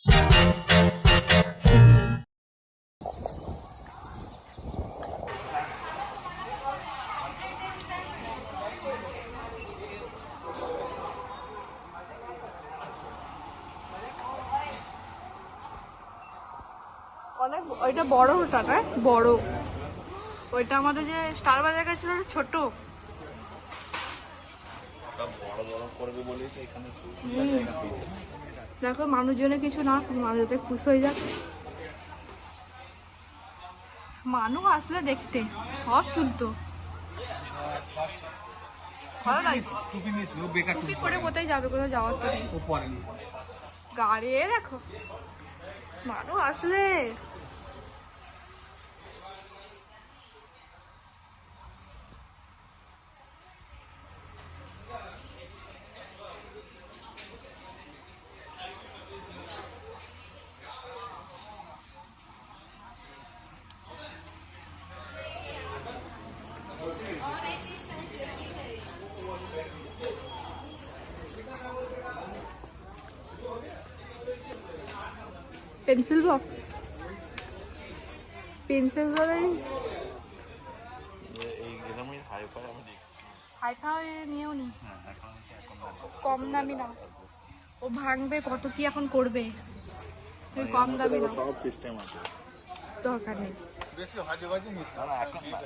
অনেক ওইটা বড় ওটা না বড়, ওইটা আমাদের যে স্টার বাজার কাছে ছিল ছোট। দেখো মানুষজনে কিছু না, মানুষদের খুশি হয়ে যাক। মানুষ আসলে দেখতে সব তুলতো, ভালো লাগছে। টুপি করে কোথায় যাবে, কোথাও যাওয়ার তো নেই। গাড়ি দেখো মানুষ আসলে। পেন্সিল বক্স, পেন্সিল হাইফাই নিয়েও নি, কম দামি না। ও ভাঙবে কত কি এখন করবে, কম দামি না, সব সিস্টেম আছে, দরকার নেই। বেশি হাজি বাজি নিস না, এখন না,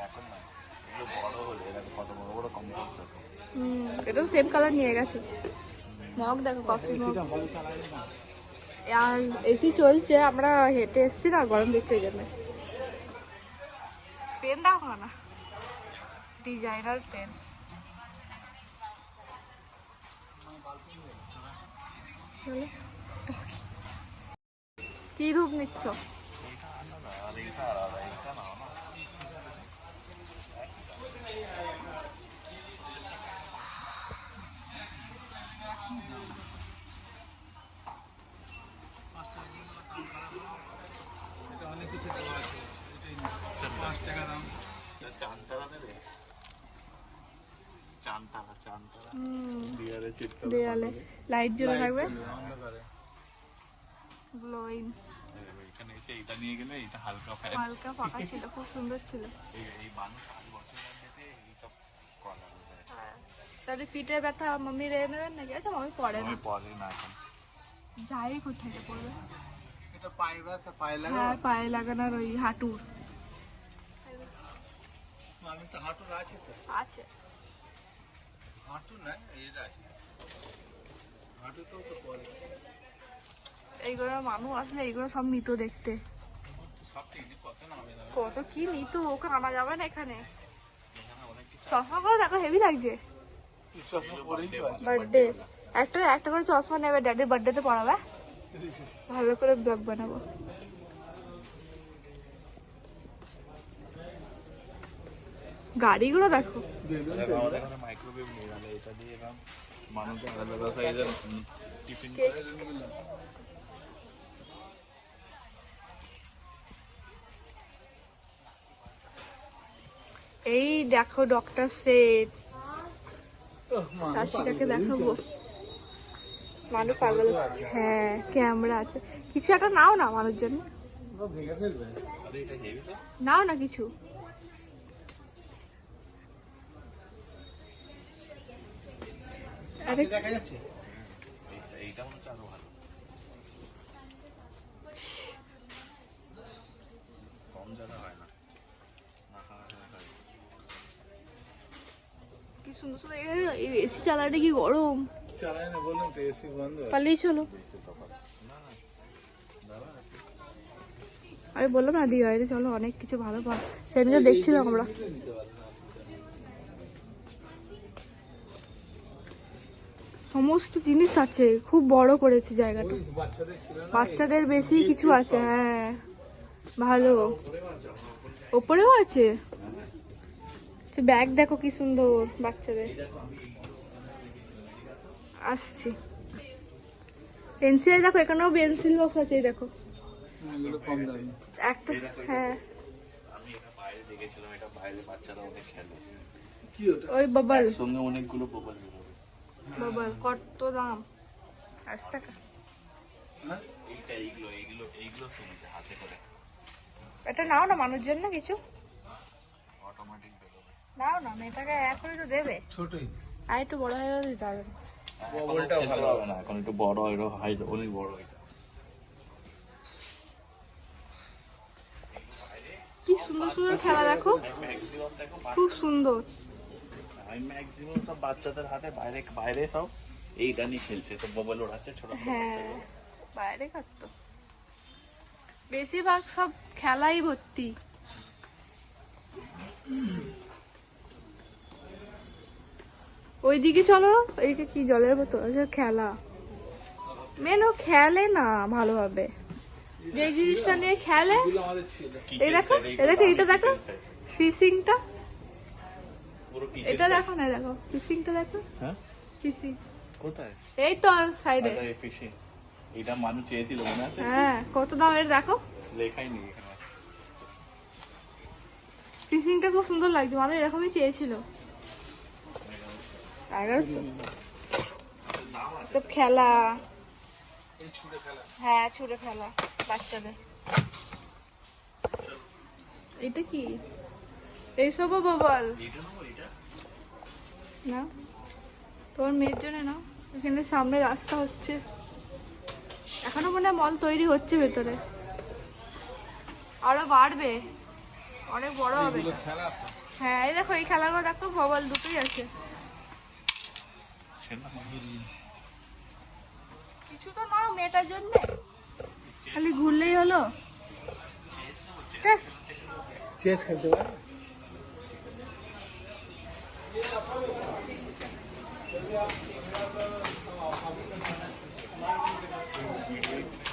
এখন না, এগুলো বড় হলে এরকম কত বড় বড় কম্পিউটার থাকে। এটা সেম কালার নিয়ে গেছে। মগ দেখো, কফি মগ। আর এসি চলছে, আমরা হেঁটে এসছি না, গরম দিচ্ছে ওই জন্য। পেন দেখো না, ডিজাইনার পেন। কি রূপ নিচ্ছ? দেয়ালে লাইট জ্বলে থাকবে, গ্লোয়িং। এখানে এসে এটা নিয়ে গেলে, এটা হালকা হালকা ফাঁকা ছিল, খুব সুন্দর ছিল। এই মানুষ তাহলে পিঠে ব্যথা মাম্মি রেয়ে নেবেন নাকি? আচ্ছা মাম্মি পরে না, পরে না, এখন যাই কোথায় পড়বে। এটা পায়ে ব্যথা, পায়ে লাগা, হ্যাঁ পায়ে লাগানোর ওই হাঁটুর। মাম্মি তো হাঁটুর আছে, তো আছে, হাঁটু না এটা আছে, হাঁটু তো তো পরে। এইগুলো মানুষ আসলে এইগুলো সব নিত দেখতে, কত কি নিত, ওকে আনা যাবে না এখানে। চশমা করে দেখো, হেভি লাগছে। বার্থডে একটা একটা করে চশমা নেবে, ড্যাডির বার্থডেতে পড়াবে, ভালো করে ব্লগ বানাবো। গাড়িগুলো দেখো, এই দেখো ডক্টর সেট, শাশিকাকে দেখাবো। মানুষ পাগল, হ্যাঁ ক্যামেরা আছে, কিছু একটা নাও না মানুষ জন্য, নাও না কিছু। দেখা যাচ্ছে, এইটা মনে হচ্ছে আরো ভালো, কম জায়গা হয় না, কি সুন্দর সুন্দর। এসি চালাটা কি গরম, চালায় না বললাম তো, এসি বন্ধ, পালিয়ে চলো। আমি বললাম না দিওয়ালিতে চলো, অনেক কিছু ভালো পাওয়া, সেদিনকে দেখছিলাম আমরা। সমস্ত জিনিস আছে, খুব বড় করেছে জায়গাটা, বাচ্চাদের বেশি কিছু আছে, হ্যাঁ ভালো। ওপরেও আছে ব্যাগ, দেখো কি সুন্দর বাচ্চাদের। আসছি পেন্সিল দেখো, এখানেও পেন্সিল বক্স আছে, দেখো একটা, হ্যাঁ ওই বাবল সঙ্গে অনেকগুলো বাবল, বাবল কত দাম? 80 টাকা। এইগুলো সুবিধা হাতে করে এটা নাও না মানুষ জন্য কিছু অটোমেটিক বেরোবে। নাও না, মেয়েটাকে এক করে তো দেবে। ছোটই আর একটু বড় হয়ে গেলে দিতে হবে। বলটাও ভালো হবে না, এখন একটু বড় এরো হাইট অনেক বড় এটা। কি সুন্দর সুন্দর খেলা দেখো, ম্যাক্সিমাম দেখো খুব সুন্দর। আমি ম্যাক্সিমাম সব বাচ্চাদের হাতে বাইরে বাইরে সব এইটা নিয়ে খেলছে, তো মোবাইল ওড়াচ্ছে ছোট ছোট হ্যাঁ, বাচ্চাগুলো। বাইরে কাটতো বেশিরভাগ সব খেলাই ভর্তি। ওইদিকে চলো, এইদিকে কি জলের বোতল আছে, খেলা মেন ও খেলে না ভালোভাবে, যে জিনিসটা নিয়ে খেলে। এগুলো আমাদের ছিল। এই দেখো, এই দেখো, এটা দেখো ফিশিংটা, পুরো কিচেন এটা দেখো না, দেখো ফিশিংটা দেখো, হ্যাঁ ফিশিং কোথায় এই তো সাইডে। আরে ফিশিং এটা মানুষ চেয়েছিল মনে আছে? হ্যাঁ, কত দাম এর দেখো, লেখাই নেই এখানে। ফিশিংটা খুব সুন্দর লাগছে, মানুষ এরকমই চেয়েছিল। 1100 সব খেলা, এই ছুঁড়ে খেলা। হ্যাঁ ছুঁড়ে খেলা বাচ্চাদের। এটা কি, এইসবও বাবাল এইটা নেবো, এইটা না, তোমার মেয়ের জন্য না। এখানে সামনে রাস্তা হচ্ছে, এখনো মনে হয় মল তৈরি হচ্ছে ভেতরে, আরো বাড়বে, অনেক বড় হবে। এগুলো খেলা তো। হ্যাঁ, এই দেখো এই খেলাগুলো দেখো, ববাল দুটোই আছে। সেটা কিছু তো নাও মেয়েটার জন্য, খালি ঘুরলেই হলো। চেস খেলতে পারে।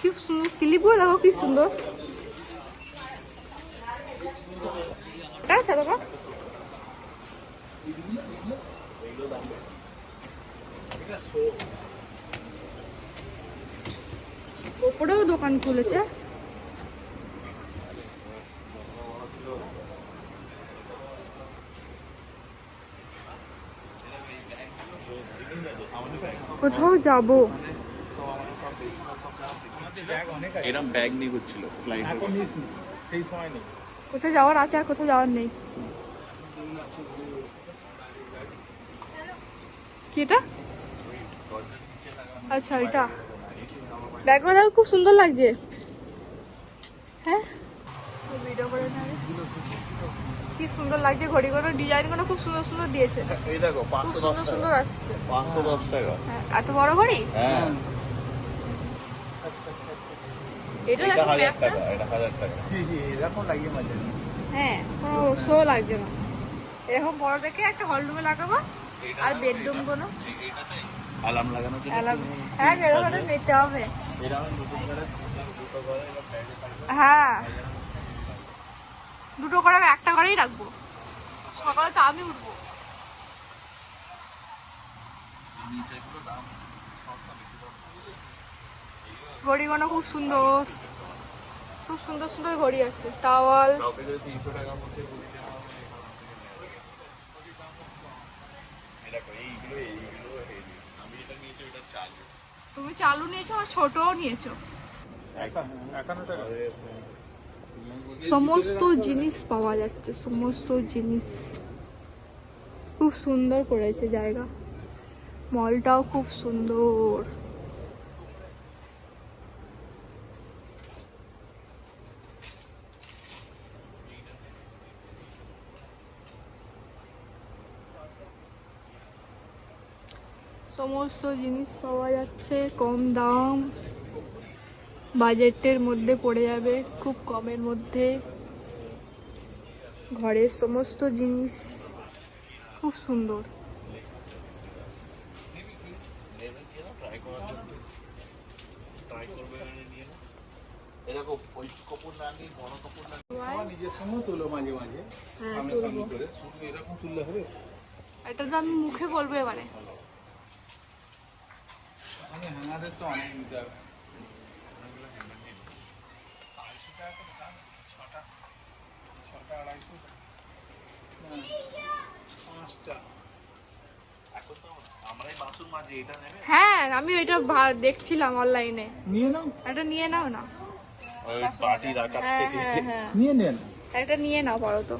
কি সুন্দর ক্লিপগুলো দেখো, কি সুন্দর। এটা আছে বাবা, ওপরেও দোকান খুলেছে। কোথাও যাবো, আমাদের ব্যাগ অনেক আছে। এরকম ব্যাগ নিয়ে ঘুরছিল ফ্লাইট। এখন নিস নি, সেই সময় নেই। কোথাও যাওয়ার আছে আর কোথাও যাওয়ার নেই। কি এটা? আচ্ছা, এটা ব্যাগগুলো দেখো, খুব সুন্দর লাগছে। হ্যাঁ, ভিডিও করে নেবে, কি সুন্দর লাগছে। ঘড়িগুলো ডিজাইন গুলো খুব সুন্দর সুন্দর দিয়েছে, এই দেখো খুব 510 সুন্দর টাকা, সুন্দর আসছে। 510 টাকা। হ্যাঁ, এত বড় ঘড়ি, হ্যাঁ এটা এটা দেখো 1000 ব্যাগটা। টাকা, এটা 1000 টাকা। এরকম লাগিয়ে মাঝে। হ্যাঁ, কোনো শো লাগছে না। এরকম বড় দেখে একটা হল রুমে লাগাবো, আর বেডরুম গুলো এটা চাই আলার্ম লাগানোর জন্য। হ্যাঁ, এরকম একটা নিতে হবে। এটা আমি নতুন করে দুটো করে এটা ব্যাগে থাকবে। হ্যাঁ, দুটো করে, একটা করেই রাখবো, সকালে তো আমি উঠবো। নিচেগুলো দাম সস্তা, বেশি দাম না। ঘড়িগুলো খুব সুন্দর, খুব সুন্দর সুন্দর ঘড়ি আছে। টাওয়াল, কাউকে যদি 300 টাকার মধ্যে ঘড়ি দেওয়া হবে, এটা কই এইগুলো হেভি। আমি যেটা নিয়েছি ওটা চালু। তুমি চালু নিয়েছো আর ছোটও নিয়েছো। 51 টাকা। সমস্ত জিনিস পাওয়া যাচ্ছে, সমস্ত জিনিস খুব সুন্দর করেছে জায়গা, মলটাও খুব সুন্দর। সমস্ত জিনিস পাওয়া যাচ্ছে, কম দাম, বাজেটের মধ্যে পড়ে যাবে, খুব কমের মধ্যে। ঘরের সমস্ত জিনিস খুব সুন্দর। ট্রাই করার জন্য ট্রাই করবে নিয়ে না। এরকম ওই কাপড় না নিয়ে বড় কাপড় না তোমার নিজের সঙ্গে তোলো মাঝে মাঝে, হ্যাঁ, সামনে তুলবো। সামনে করে শুধু এরকম তুললে হবে। এটা তো আমি মুখে বলবো এবারে। আমি হ্যাঙ্গারের তো অনেক নিতে হবে। 5টা। এখন তো আমরাই বাসুর মাঝে এটা নেবে। হ্যাঁ, আমি এটা দেখছিলাম অনলাইনে, নিয়ে নাও। এটা নিয়ে নাও না। ওই পার্টি রাখার হ্যাঁ থেকে হ্যাঁ হ্যাঁ নিয়ে নেন। একটা নিয়ে নাও পারো তো।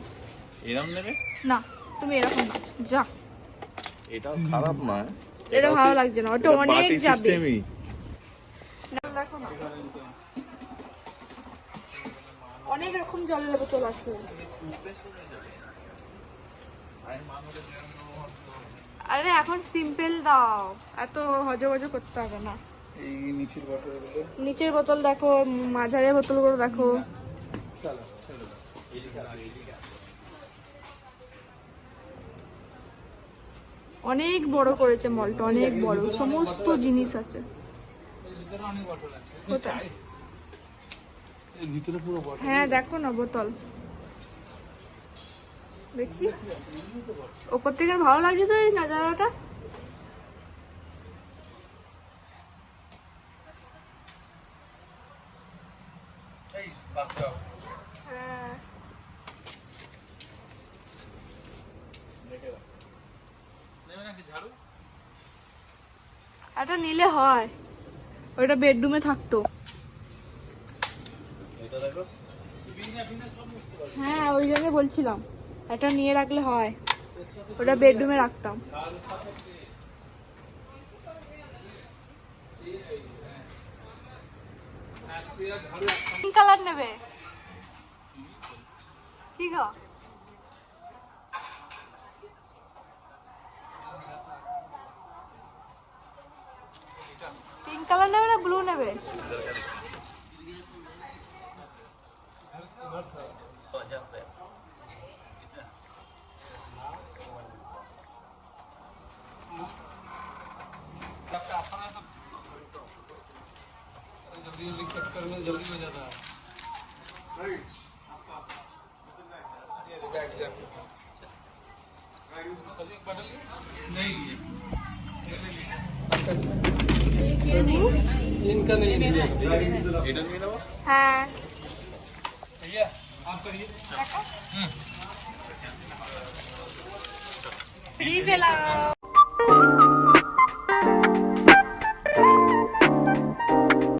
এরম নেবে? না তুমি এরকম না, যা এটাও খারাপ নয়, এটা ভালো লাগছে না, ওটা অনেক যাবে। সিস্টেমই। দেখো না অনেক রকম জলের বোতল আছে। আরে এখন সিম্পল দাও, এত হজগজ করতে হবে না। এই নিচের বটলগুলো নিচের বোতল দেখো, মাঝারের বোতলগুলো দেখো। চলো চলো। অনেক বড় করেছে মলটা, অনেক বড়, সমস্ত জিনিস আছে। এর ভিতরে অনেক বটল আছে। কোথায়? এর ভিতরে পুরো বটল। হ্যাঁ দেখো না বোতল, দেখি ওপর থেকে ভালো লাগছে তো এই নাজারাটা। এই বাচ্চা হ্যাঁ নেবে নাকি ঝাড়ু? এটা নিলে হয়, ওইটা বেডরুমে থাকতো। এটা দেখো, বিনা বিনা সব বুঝতে পারবে। হ্যাঁ ওই জন্য বলছিলাম এটা নিয়ে রাখলে হয়, ওটা বেডরুমে রাখতাম। পিঙ্ক কালার নেবে কি গো? পিঙ্ক কালার নেবে না ব্লু নেবে? जल्दी जल्दी कट करने जल्दी हो जाता है। ये बैग जा नहीं इनका नहीं लिया। এটা নিয়ে নেবো। হ্যাঁ भैया आप करिए। ফ্রি পেলাম।